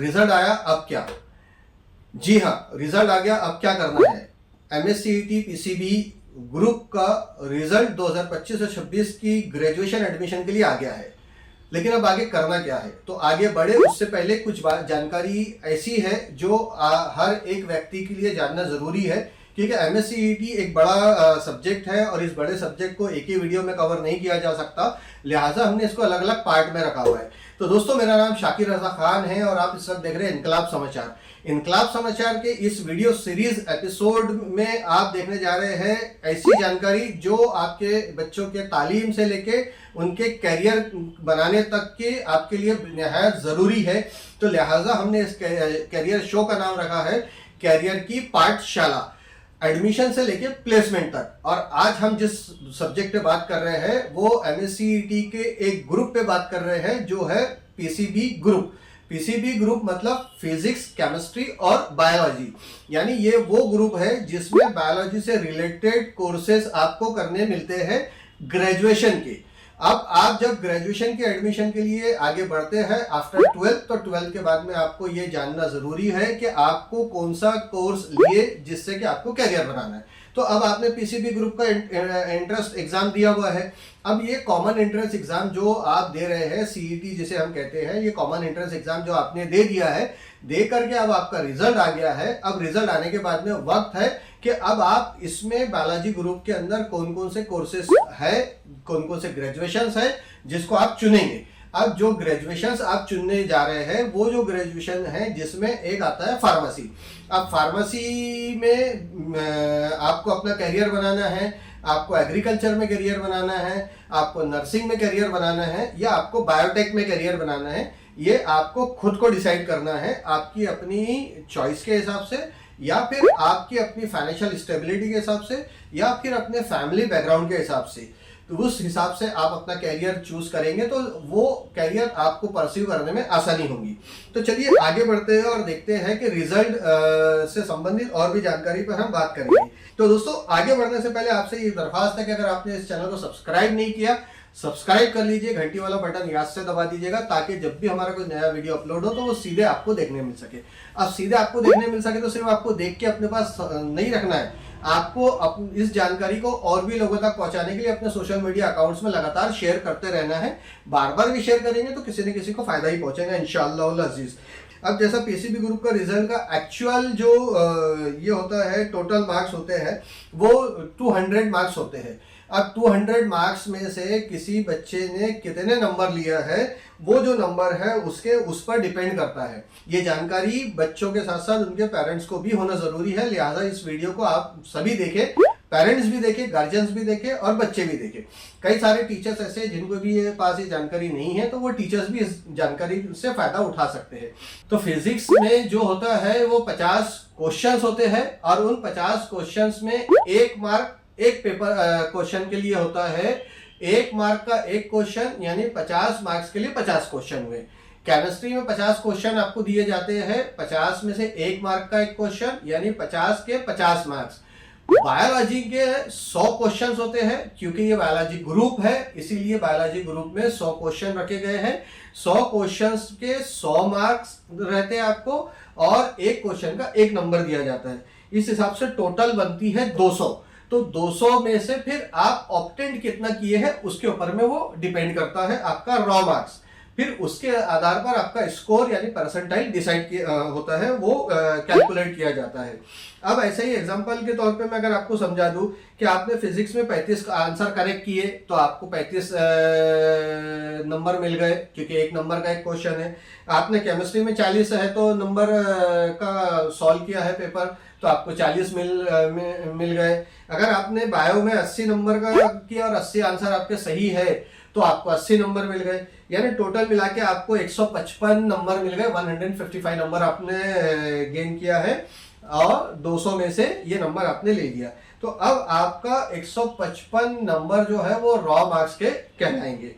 Result आया, अब क्या? जी हाँ, रिजल्ट आ गया, अब क्या करना है? एमएससीईटी पीसीबी ग्रुप का रिजल्ट 2025 और 26 की ग्रेजुएशन एडमिशन के लिए आ गया है। लेकिन अब आगे करना क्या है? तो आगे बढ़े उससे पहले कुछ जानकारी ऐसी है जो हर एक व्यक्ति के लिए जानना जरूरी है, क्योंकि एमएससीईटी एक बड़ा सब्जेक्ट है और इस बड़े सब्जेक्ट को एक ही वीडियो में कवर नहीं किया जा सकता, लिहाजा हमने इसको अलग अलग पार्ट में रखा हुआ है। तो दोस्तों, मेरा नाम शाकिर रजा खान है और आप इस वक्त देख रहे हैं इनकलाब समाचार। इनकलाब समाचार के इस वीडियो सीरीज एपिसोड में आप देखने जा रहे हैं ऐसी जानकारी जो आपके बच्चों के तालीम से लेके उनके कैरियर बनाने तक के आपके लिए निहायत जरूरी है। तो लिहाजा हमने इस कैरियर शो का नाम रखा है कैरियर की पाठशाला, एडमिशन से लेके प्लेसमेंट तक। और आज हम जिस सब्जेक्ट पे बात कर रहे हैं वो एमएससीईटी के एक ग्रुप पे बात कर रहे हैं जो है पीसीबी ग्रुप। पीसीबी ग्रुप मतलब फिजिक्स, केमिस्ट्री और बायोलॉजी, यानी ये वो ग्रुप है जिसमें बायोलॉजी से रिलेटेड कोर्सेज आपको करने मिलते हैं ग्रेजुएशन के। अब आप जब ग्रेजुएशन के एडमिशन के लिए आगे बढ़ते हैं आफ्टर 12th, तो 12th के बाद में आपको ये जानना जरूरी है कि आपको कौन सा कोर्स लिए जिससे कि आपको कैरियर बनाना है। तो अब आपने पीसीबी ग्रुप का एंट्रेंस एग्जाम दिया हुआ है। अब ये कॉमन एंट्रेंस एग्जाम जो आप दे रहे हैं, सीईटी जिसे हम कहते हैं, ये कॉमन एंट्रेंस एग्जाम जो आपने दे दिया है, दे करके अब आपका रिजल्ट आ गया है। अब रिजल्ट आने के बाद में वक्त है कि अब आप इसमें बायोलॉजी ग्रुप के अंदर कौन कौन से कोर्सेस है, कौन कौन से ग्रेजुएशंस है जिसको आप चुनेंगे। अब जो ग्रेजुएशंस आप चुनने जा रहे हैं वो जो ग्रेजुएशन है जिसमें एक आता है फार्मेसी। अब फार्मेसी में आपको अपना करियर बनाना है, आपको एग्रीकल्चर में करियर बनाना है, आपको नर्सिंग में करियर बनाना है या आपको बायोटेक में करियर बनाना है, ये आपको खुद को डिसाइड करना है आपकी अपनी चॉइस के हिसाब से, या फिर आपकी अपनी फाइनेंशियल स्टेबिलिटी के हिसाब से, या फिर अपने फैमिली बैकग्राउंड के हिसाब से। तो उस हिसाब से आप अपना कैरियर चूज करेंगे तो वो कैरियर आपको परस्यू करने में आसानी होगी। तो चलिए आगे बढ़ते हैं और देखते हैं कि रिजल्ट से संबंधित और भी जानकारी पर हम बात करेंगे। तो दोस्तों, आगे बढ़ने से पहले आपसे ये दरख्वास्त है कि अगर आपने इस चैनल को सब्सक्राइब नहीं किया, सब्सक्राइब कर लीजिए, घंटी वाला बटन याद से दबा दीजिएगा ताकि जब भी हमारा कोई नया वीडियो अपलोड हो तो वो सीधे आपको देखने मिल सके। अब सीधे आपको देखने मिल सके तो सिर्फ आपको देख के अपने पास नहीं रखना है, आपको इस जानकारी को और भी लोगों तक पहुंचाने के लिए अपने सोशल मीडिया अकाउंट्स में लगातार शेयर करते रहना है। बार बार भी शेयर करेंगे तो किसी न किसी को फायदा ही पहुंचेगा इंशाअल्लाह अजीज। अब जैसा पीसीबी ग्रुप का रिजल्ट का एक्चुअल जो ये होता है, टोटल मार्क्स होते हैं वो 200 मार्क्स होते हैं। अब 200 मार्क्स में से किसी बच्चे ने कितने नंबर लिया है, वो जो नंबर है उसके उस पर डिपेंड करता है। ये जानकारी बच्चों के साथ साथ उनके पेरेंट्स को भी होना जरूरी है, लिहाजा इस वीडियो को आप सभी देखें, पेरेंट्स भी देखें, गार्जियंस भी देखें और बच्चे भी देखें। कई सारे टीचर्स ऐसे जिनको भी ये पास ये जानकारी नहीं है तो वो टीचर्स भी इस जानकारी से फायदा उठा सकते हैं। तो फिजिक्स में जो होता है वो 50 क्वेश्चंस होते हैं और उन 50 क्वेश्चंस में 1 मार्क एक पेपर क्वेश्चन के लिए होता है। 1 मार्क का एक क्वेश्चन यानी 50 मार्क्स के लिए 50 क्वेश्चन हुए। केमिस्ट्री में 50 क्वेश्चन आपको दिए जाते हैं, 50 में से 1 मार्क का एक क्वेश्चन यानी 50 के 50 मार्क्स। बायोलॉजी के 100 क्वेश्चंस होते हैं, क्योंकि ये बायोलॉजी ग्रुप है इसीलिए बायोलॉजी ग्रुप में 100 क्वेश्चन रखे गए हैं। 100 क्वेश्चंस के 100 मार्क्स रहते हैं आपको और एक क्वेश्चन का 1 नंबर दिया जाता है। इस हिसाब से टोटल बनती है 200। तो 200 में से फिर आप ऑप्टेंड कितना किए हैं उसके ऊपर में वो डिपेंड करता है आपका रॉ मार्क्स। फिर उसके आधार पर आपका स्कोर यानी परसेंटाइल डिसाइड होता है, वो कैलकुलेट किया जाता है। अब ऐसे ही एग्जांपल के तौर पे मैं अगर आपको समझा दूं कि आपने फिजिक्स में 35 आंसर करेक्ट किए तो आपको 35 नंबर मिल गए, क्योंकि 1 नंबर का एक क्वेश्चन है। आपने केमिस्ट्री में 40 है तो नंबर का सॉल्व किया है पेपर तो आपको 40 मिल गए। अगर आपने बायो में 80 नंबर का किया और 80 आंसर आपके सही है तो आपको 80 नंबर मिल गए, यानी टोटल मिला के आपको 155 नंबर मिल गए। 155 नंबर आपने गेन किया है और 200 में से ये नंबर आपने ले लिया। तो अब आपका 155 नंबर जो है वो रॉ मार्क्स के कहलाएंगे।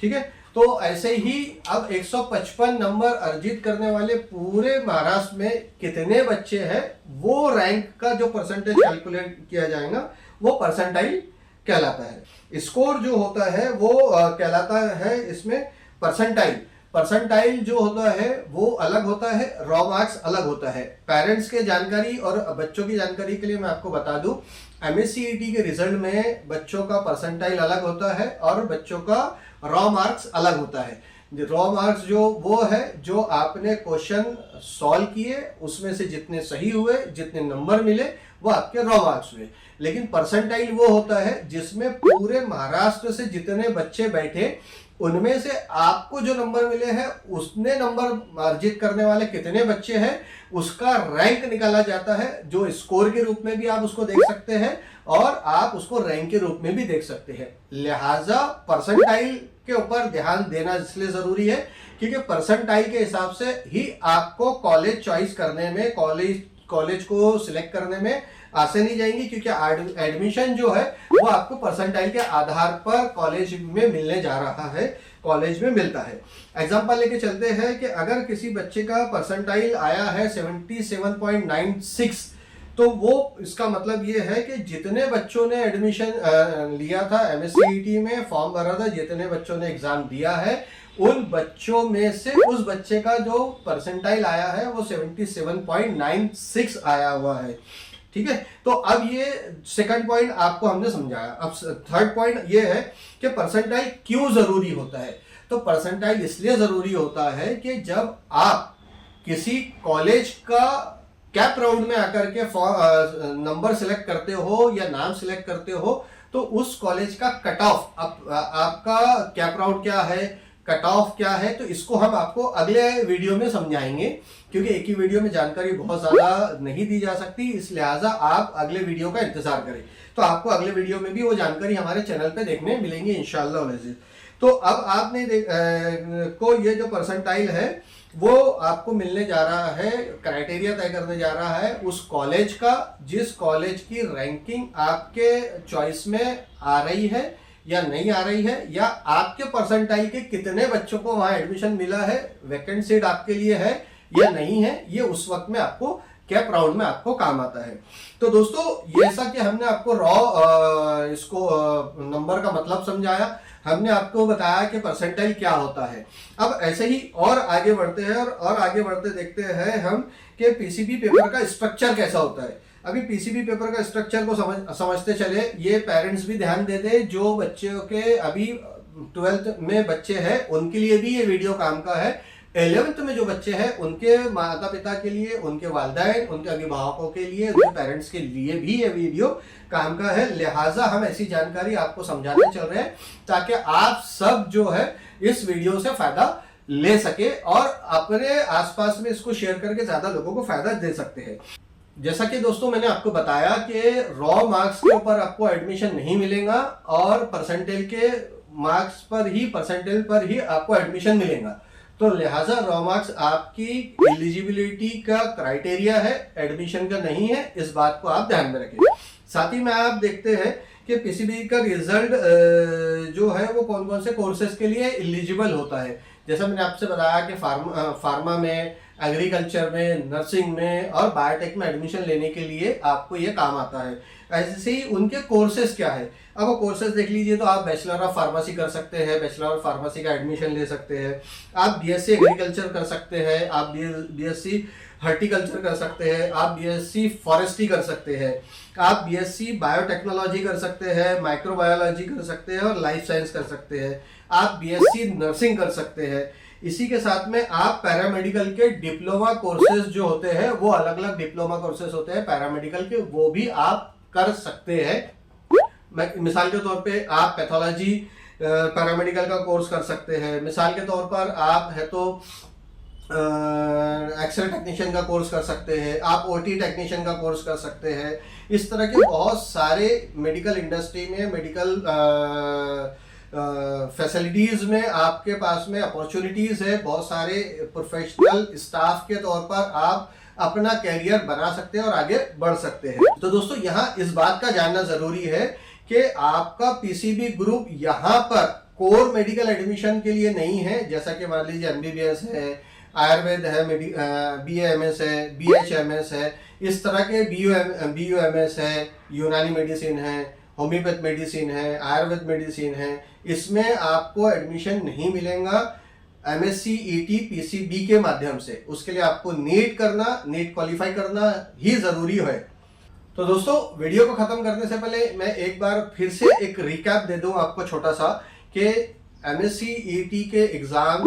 ठीक है, तो ऐसे ही अब 155 नंबर अर्जित करने वाले पूरे महाराष्ट्र में कितने बच्चे हैं वो रैंक का जो परसेंटेज कैलकुलेट किया जाएगा वो परसेंटाइल कहलाता है। स्कोर जो होता है वो कहलाता है इसमें परसेंटाइल। परसेंटाइल जो होता है वो अलग होता है, रॉ मार्क्स अलग होता है। पेरेंट्स के जानकारी और बच्चों की जानकारी के लिए मैं आपको बता दूं, एमएससीईटी के रिजल्ट में बच्चों का परसेंटाइल अलग होता है और बच्चों का रॉ मार्क्स अलग होता है। रॉ मार्क्स जो वो है जो आपने क्वेश्चन सॉल्व किए उसमें से जितने सही हुए, जितने नंबर मिले, वो आपके रॉ मार्क्स हुए। लेकिन परसेंटाइल वो होता है जिसमें पूरे महाराष्ट्र से जितने बच्चे बैठे उनमें से आपको जो नंबर मिले हैं उसने नंबर अर्जित करने वाले कितने बच्चे हैं उसका रैंक निकाला जाता है, जो स्कोर के रूप में भी आप उसको देख सकते हैं और आप उसको रैंक के रूप में भी देख सकते हैं। लिहाजा परसेंटाइल के ऊपर ध्यान देना इसलिए जरूरी है क्योंकि परसेंटाइल के हिसाब से ही आपको कॉलेज चॉइस करने में, कॉलेज को सिलेक्ट करने में आसानी जाएंगी, क्योंकि एडमिशन जो है वो आपको परसेंटाइल के आधार पर कॉलेज में मिलने जा रहा है, कॉलेज में मिलता है। एग्जांपल लेके चलते हैं कि अगर किसी बच्चे का परसेंटाइल आया है 77.96, तो वो इसका मतलब ये है कि जितने बच्चों ने एडमिशन लिया था एमएससीईटी में, फॉर्म भरा था, जितने बच्चों ने एग्जाम दिया है, उन बच्चों में से उस बच्चे का जो परसेंटाइल आया है वो 77.96 आया हुआ है। ठीक है, तो अब ये सेकंड पॉइंट आपको हमने समझाया। अब थर्ड पॉइंट ये है कि परसेंटाइल क्यों जरूरी होता है। तो परसेंटाइल इसलिए जरूरी होता है कि जब आप किसी कॉलेज का कैप राउंड में आकर के नंबर सिलेक्ट करते हो या नाम सिलेक्ट करते हो, तो उस कॉलेज का कट ऑफ, आपका कैप राउंड क्या है, कट ऑफ क्या है, तो इसको हम आपको अगले वीडियो में समझाएंगे, क्योंकि एक ही वीडियो में जानकारी बहुत ज्यादा नहीं दी जा सकती, इस लिहाजा आप अगले वीडियो का इंतजार करें। तो आपको अगले वीडियो में भी वो जानकारी हमारे चैनल पे देखने मिलेंगी इंशाअल्लाह अज़ीज़। तो अब आपने को ये जो परसेंटाइल है वो आपको मिलने जा रहा है, क्राइटेरिया तय करने जा रहा है उस कॉलेज का जिस कॉलेज की रैंकिंग आपके चॉइस में आ रही है या नहीं आ रही है, या आपके परसेंटाइल के कितने बच्चों को वहां एडमिशन मिला है, वैकेंट सीट आपके लिए है या नहीं है, ये उस वक्त में आपको कैप राउंड में आपको काम आता है। तो दोस्तों, जैसा कि हमने आपको इसको नंबर का मतलब समझाया, हमने आपको बताया कि परसेंटाइल क्या होता है। अब ऐसे ही और आगे बढ़ते हैं और आगे बढ़ते देखते हैं हम कि पीसीबी पेपर का स्ट्रक्चर कैसा होता है। अभी पीसीबी पेपर का स्ट्रक्चर को समझते चले, ये पेरेंट्स भी ध्यान दे दे, जो बच्चों के अभी 12th में बच्चे हैं उनके लिए भी ये वीडियो काम का है। 11th में जो बच्चे हैं उनके माता पिता के लिए, उनके वालिदैन, उनके अभिभावकों के लिए, उनके पेरेंट्स के लिए भी ये वीडियो काम का है। लिहाजा हम ऐसी जानकारी आपको समझाते चल रहे हैं ताकि आप सब जो है इस वीडियो से फायदा ले सके और अपने आसपास में इसको शेयर करके ज्यादा लोगों को फायदा दे सकते हैं। जैसा कि दोस्तों मैंने आपको बताया कि रॉ मार्क्स के ऊपर आपको एडमिशन नहीं मिलेगा और परसेंटाइल के मार्क्स पर ही, परसेंटाइल पर ही आपको एडमिशन मिलेगा। तो लिहाजा रॉ मार्क्स आपकी एलिजिबिलिटी का क्राइटेरिया है, एडमिशन का नहीं है, इस बात को आप ध्यान में रखें। साथ ही में आप देखते हैं कि पीसीबी का रिजल्ट जो है वो कौन कौन से कोर्सेज के लिए एलिजिबल होता है। जैसा मैंने आपसे बताया कि फार्मा में, एग्रीकल्चर में, नर्सिंग में और बायोटेक में एडमिशन लेने के लिए आपको ये काम आता है। ऐसे ही उनके कोर्सेज क्या है, अब वो कोर्सेज देख लीजिए। तो आप बैचलर ऑफ फार्मेसी कर सकते हैं, बैचलर ऑफ फार्मेसी का एडमिशन ले सकते हैं। आप बीएससी एग्रीकल्चर कर सकते हैं, आप बीएससी हॉर्टिकल्चर कर सकते हैं, आप बीएससी फॉरेस्ट्री कर सकते हैं, आप बीएससी बायोटेक्नोलॉजी कर सकते हैं, माइक्रोबायोलॉजी कर सकते हैं और लाइफ साइंस कर सकते हैं, आप बीएससी नर्सिंग कर सकते हैं। इसी के साथ में आप पैरामेडिकल के डिप्लोमा कोर्सेज जो होते हैं, वो अलग अलग डिप्लोमा कोर्सेज होते हैं पैरामेडिकल के, वो भी आप कर सकते हैं। मिसाल के तौर पे आप पैथोलॉजी पैरामेडिकल का कोर्स कर सकते हैं। मिसाल के तौर पर आप है तो एक्सरे टेक्नीशियन का कोर्स कर सकते हैं, आप ओटी टेक्नीशियन का कोर्स कर सकते हैं। इस तरह के बहुत सारे मेडिकल इंडस्ट्री में, मेडिकल फैसिलिटीज में आपके पास में अपॉर्चुनिटीज है। बहुत सारे प्रोफेशनल स्टाफ के तौर पर आप अपना कैरियर बना सकते हैं और आगे बढ़ सकते हैं। तो दोस्तों, यहाँ इस बात का जानना जरूरी है कि आपका पीसीबी ग्रुप यहाँ पर कोर मेडिकल एडमिशन के लिए नहीं है। जैसा कि मान लीजिए एमबीबीएस है, आयुर्वेद है, बीएएमएस है, बीएचएमएस है, इस तरह के बीयूएमएस है, यूनानी मेडिसिन है, होम्योपैथ मेडिसिन है, आयुर्वेद मेडिसिन है, इसमें आपको एडमिशन नहीं मिलेगा। MSc ET PCB के माध्यम से। उसके लिए आपको नीट क्वालिफाई करना ही जरूरी है। तो दोस्तों, वीडियो को खत्म करने से पहले मैं एक बार फिर से एक रिकैप दे दूं आपको छोटा सा, कि MSc ET के एग्जाम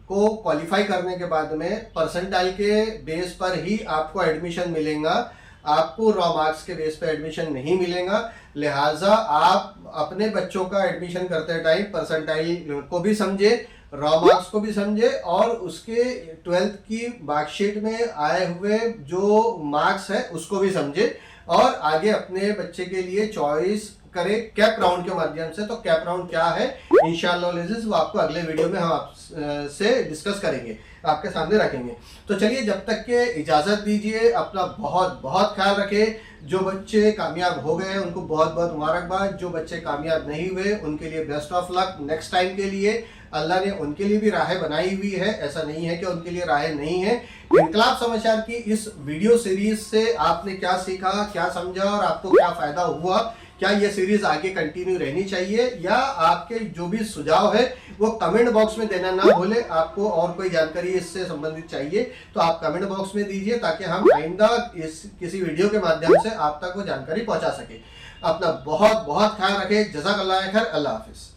को क्वालिफाई करने के बाद में परसेंटाइल के बेस पर ही आपको एडमिशन मिलेगा, आपको रॉ मार्क्स के बेस पर एडमिशन नहीं मिलेगा। लिहाजा आप अपने बच्चों का एडमिशन करते टाइम परसेंटाइल को भी समझे, रॉ मार्क्स को भी समझे, और उसके 12th की मार्कशीट में आए हुए जो मार्क्स है उसको भी समझे, और आगे अपने बच्चे के लिए चॉइस करें कैप राउंड के माध्यम से। तो कैप राउंड क्या है, इंशाअल्लाह वो आपको अगले वीडियो में हम आपसे डिस्कस करेंगे, आपके सामने रखेंगे। तो चलिए, जब तक के इजाजत दीजिए, अपना बहुत बहुत ख्याल रखें। जो बच्चे कामयाब हो गए उनको बहुत बहुत मुबारकबाद, जो बच्चे कामयाब नहीं हुए उनके लिए best of luck next time के लिए। अल्लाह ने उनके लिए भी राहें बनाई हुई है, ऐसा नहीं है कि उनके लिए राहें नहीं है। इनकलाब समाचार की इस वीडियो सीरीज से आपने क्या सीखा, क्या समझा और आपको क्या फायदा हुआ? क्या ये सीरीज आगे कंटिन्यू रहनी चाहिए, या आपके जो भी सुझाव है वो कमेंट बॉक्स में देना ना भूले। आपको और कोई जानकारी इससे संबंधित चाहिए तो आप कमेंट बॉक्स में दीजिए, ताकि हम आइंदा इस किसी वीडियो के माध्यम से आप तक वो जानकारी पहुंचा सके। अपना बहुत बहुत ख्याल रखें। जज़ाकल्लाह खैर। अल्लाह हाफिज।